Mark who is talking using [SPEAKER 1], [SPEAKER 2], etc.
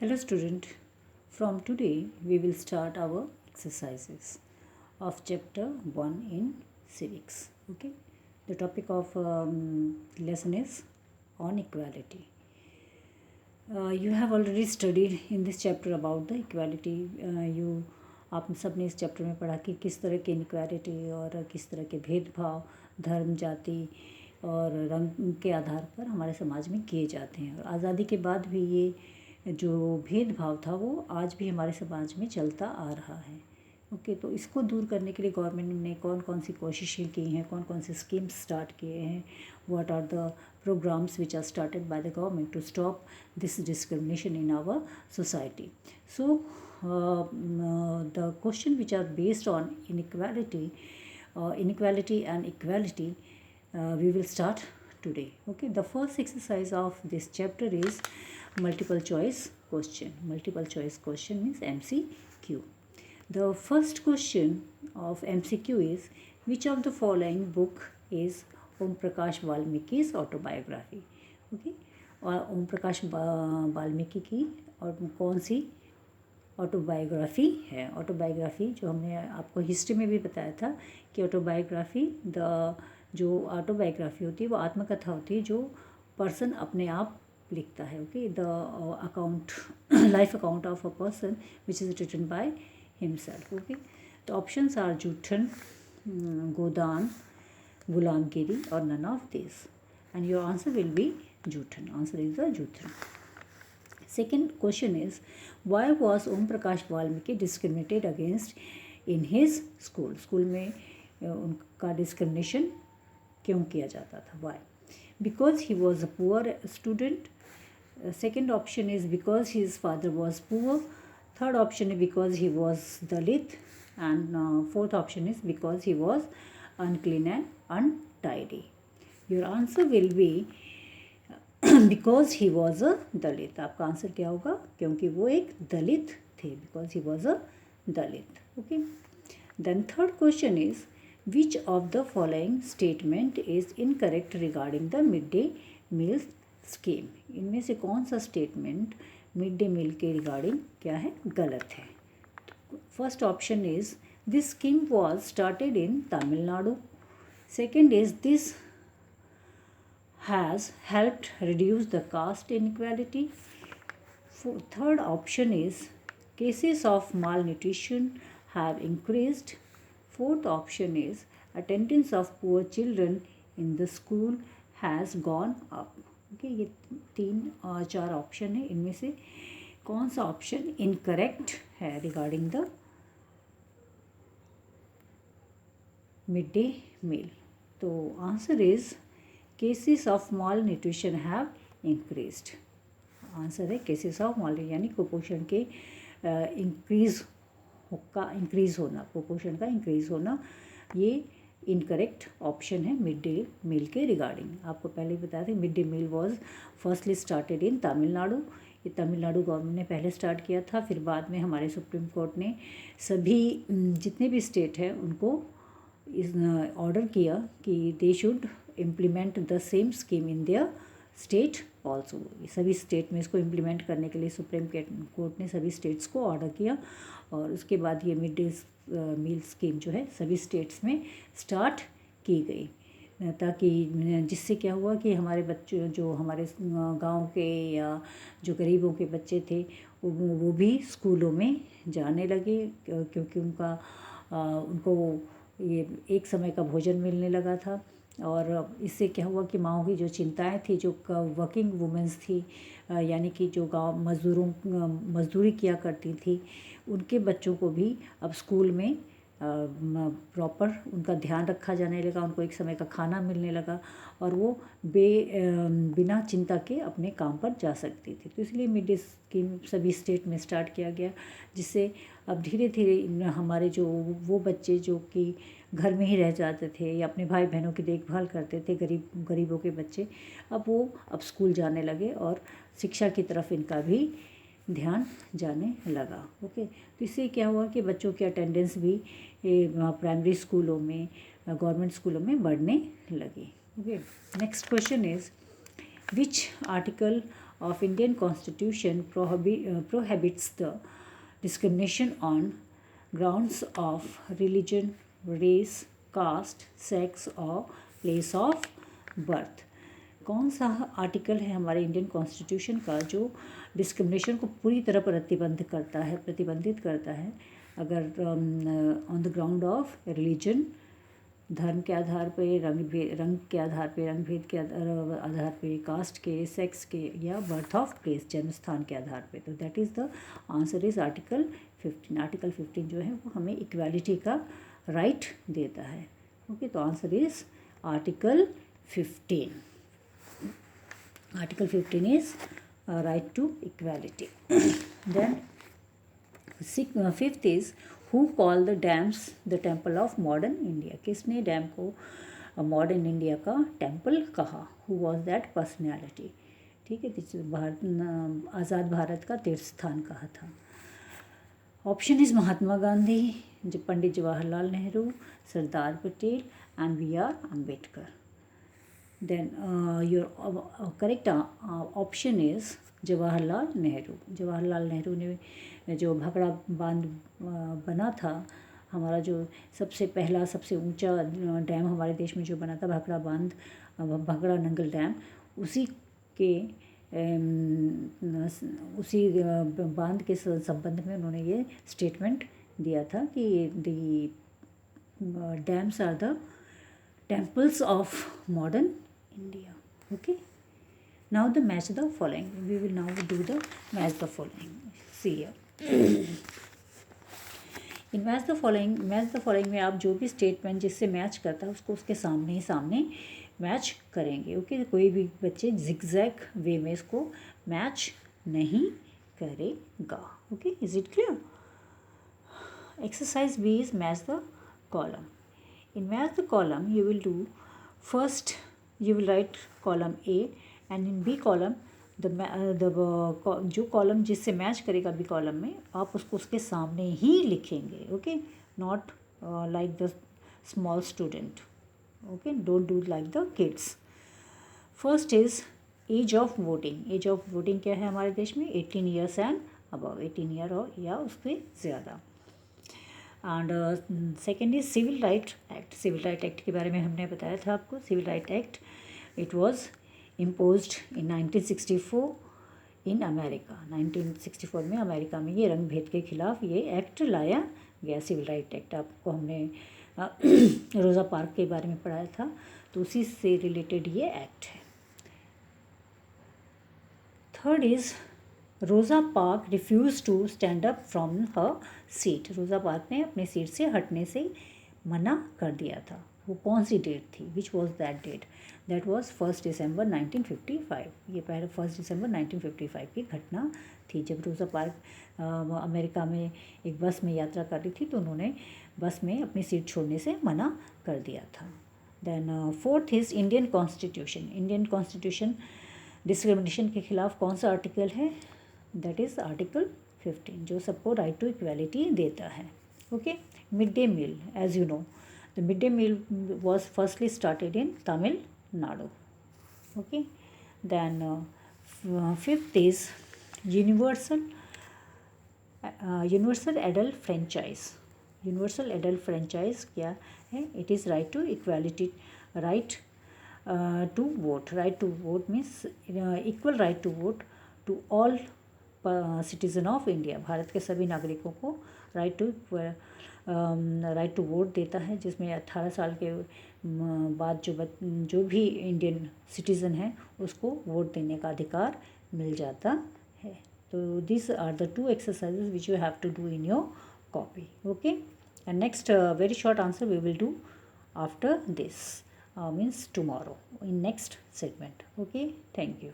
[SPEAKER 1] Hello student, from today we will start our exercises of chapter 1 in civics. Okay, the topic of lesson is on equality. You have already studied in this chapter about the equality. आप सब ने इस chapter में पढ़ा कि किस तरह के इनक्वालिटी और किस तरह के भेदभाव धर्म जाति और रंग के आधार पर हमारे समाज में किए जाते हैं। और आज़ादी के बाद भी ये जो भेदभाव था वो आज भी हमारे समाज में चलता आ रहा है। ओके, तो इसको दूर करने के लिए गवर्नमेंट ने कौन कौन सी कोशिशें की हैं, कौन कौन से स्कीम्स स्टार्ट किए हैं, what are the programs which are started by the government to stop this discrimination in our society. So the question which are based on inequality and equality, we will start today. Okay, the first exercise of this chapter is multiple choice question. Multiple choice question means MCQ. The first question of MCQ is, which of the following book is Om Prakash Valmiki's autobiography? Okay, और ओम प्रकाश वाल्मीकि की और कौन सी autobiography है? Autobiography जो हमने आपको history में भी बताया था कि ऑटोबायोग्राफी जो ऑटोबायोग्राफी होती है वो आत्मकथा होती है जो पर्सन अपने आप लिखता है। Okay, the account life account of a person which is written by himself. Okay, तो options are Joothan, Godan, Gulamgiri or none of these, and your answer will be Juthan. Answer is the Juthan. Second question is, why was Om Prakash Valmiki discriminated against in his school? School में उनका discrimination क्यों किया जाता था? Why? Because he was a poor student. Second option is because his father was poor. Third option is because he was Dalit, and fourth option is because he was unclean and untidy. Your answer will be because he was a Dalit. आपका answer क्या होगा? क्योंकि वो एक दलित थे, because he was a Dalit. Okay. Then third question is, which of the following statement is incorrect regarding the midday meal scheme? इनमें से कौन सा स्टेटमेंट मिड डे मील के रिगार्डिंग क्या है? गलत है। First option is, this scheme was started in Tamil Nadu. Second is, this has helped reduce the caste inequality. Third option is, cases of malnutrition have increased. Fourth option is, attendance of poor children in the school has gone up. Okay, ये चार option है, इनमें से कौन सा option incorrect है regarding the mid day meal? तो answer is cases of malnutrition have increased. Answer है केसेस ऑफ माल, यानी कुपोषण के इंक्रीज होना, कुपोषण का इंक्रीज होना, ये इनकरेक्ट ऑप्शन है मिड डे मील के रिगार्डिंग। आपको पहले ही बताया था mid day meal was firstly started in Tamil Nadu. ये तमिलनाडु गवर्नमेंट ने पहले स्टार्ट किया था, फिर बाद में हमारे सुप्रीम कोर्ट ने सभी जितने भी स्टेट हैं उनको इस ऑर्डर किया कि they should implement the same scheme in their state also. सभी स्टेट में इसको इम्प्लीमेंट करने के लिए सुप्रीम कोर्ट ने सभी स्टेट्स को ऑर्डर किया, और उसके बाद ये मिड डे मील स्कीम जो है सभी स्टेट्स में स्टार्ट की गई, ताकि जिससे क्या हुआ कि हमारे बच्चों जो हमारे गांव के या जो गरीबों के बच्चे थे वो भी स्कूलों में जाने लगे, क्योंकि उनको ये एक समय का भोजन मिलने लगा था। और इससे क्या हुआ कि माँओं की जो चिंताएं थी, जो वर्किंग वुमेंस थी, यानी कि जो गांव मजदूरी किया करती थी, उनके बच्चों को भी अब स्कूल में प्रॉपर उनका ध्यान रखा जाने लगा, उनको एक समय का खाना मिलने लगा, और वो बिना चिंता के अपने काम पर जा सकती थी। तो इसलिए मिड डे स्कीम सभी स्टेट में स्टार्ट किया गया, जिससे अब धीरे धीरे हमारे जो वो बच्चे जो कि घर में ही रह जाते थे या अपने भाई बहनों की देखभाल करते थे, गरीबों के बच्चे, अब स्कूल जाने लगे और शिक्षा की तरफ इनका भी ध्यान जाने लगा। ओके, तो इससे क्या हुआ कि बच्चों की अटेंडेंस भी प्राइमरी स्कूलों में, गवर्नमेंट स्कूलों में बढ़ने लगी। Okay, next question is, which article of Indian Constitution prohibits the discrimination on grounds of religion, race, caste, sex और place of birth. कौन सा आर्टिकल है हमारे इंडियन कॉन्स्टिट्यूशन का जो डिस्क्रिमिनेशन को पूरी तरह प्रतिबंधित करता है अगर on the ground of religion, धर्म के आधार पे, रंग के आधार पे, रंग भेद के आधार पे, कास्ट के, सेक्स के या बर्थ ऑफ प्लेस, जन्म स्थान के आधार पे. तो that is the answer is article 15. Article 15 जो है वो हमें इक्वालिटी का राइट देता है. ओके, तो answer is article 15. Article 15 is right to equality. Then fifth is who called the dams the temple of modern India. किसने डैम को मॉडर्न इंडिया का टेम्पल कहा? Who was that personality? ठीक है, आज़ाद भारत का तीर्थ स्थान कहा था. Option is Mahatma Gandhi, Pandit Jawaharlal Nehru, Sardar Patel and B R Ambedkar. Then your correct option is Jawaharlal Nehru. Jawaharlal Nehru ने जो भाखड़ा बांध बना था, हमारा जो सबसे पहला सबसे ऊंचा डैम हमारे देश में जो बना था भाखड़ा बांध, भाखड़ा नंगल डैम, उसी बांध के संबंध में उन्होंने ये स्टेटमेंट दिया था कि the dams are the temples of modern India. Okay. Now the match the following. We will now do the match the following. See here. In match the following में आप जो भी स्टेटमेंट जिससे मैच करता है उसको उसके सामने ही सामने मैच करेंगे. ओके, कोई भी बच्चे जिगजैग वे में इसको मैच नहीं करेगा. Okay, is it clear? Exercise B is match the column. In match the column, you will do first, you will write column A and in B column जो column जिससे match करेगा B column में आप उसको उसके सामने ही लिखेंगे. Okay, not like the small student. Okay, don't do like the kids. First is age of voting. Age of voting क्या है हमारे देश में? 18 ईयर्स एंड अबव, 18 ईयर और या उससे ज़्यादा. And second is civil right act. Civil right act के बारे में हमने बताया था आपको. Civil right act it was imposed in 1964 in America. 1964 में अमेरिका में ये रंग भेद के खिलाफ ये एक्ट लाया गया. सिविल राइट एक्ट आपको हमने रोज़ा पार्क के बारे में पढ़ाया था, तो उसी से रिलेटेड ये एक्ट है. Third is Rosa Park refuse to stand up from her seat. Rosa Park ने अपने सीट से हटने से मना कर दिया था. वो कौन सी डेट थी? Which was that date? That was 1 December 1955. ये पहले 1 दिसंबर 1955 की घटना थी जब रोज़ा पार्क अमेरिका में एक बस में यात्रा कर रही थी, तो उन्होंने बस में अपनी सीट छोड़ने से मना कर दिया था. Then fourth is Indian constitution. Indian constitution discrimination के खिलाफ कौन सा आर्टिकल है? दैट इज़ आर्टिकल 15 जो सबको राइट टू इक्वालिटी देता है. Okay, mid day meal. As you know the mid day meal was firstly started in Tamil Nadu. Okay, then fifth is universal adult franchise. Universal adult franchise क्या है? It is right to equality, right to vote. Right to vote means equal right to vote to all citizen of India. Bharat के सभी नागरिकों को right to vote देता है, जिसमें 18 साल के बाद जो भी इंडियन सिटीज़न है उसको वोट देने का अधिकार मिल जाता है. तो this are the 2 exercises which you have to do in your copy. Okay, and next very short answer we will do after this, means tomorrow in next segment. Okay, thank you.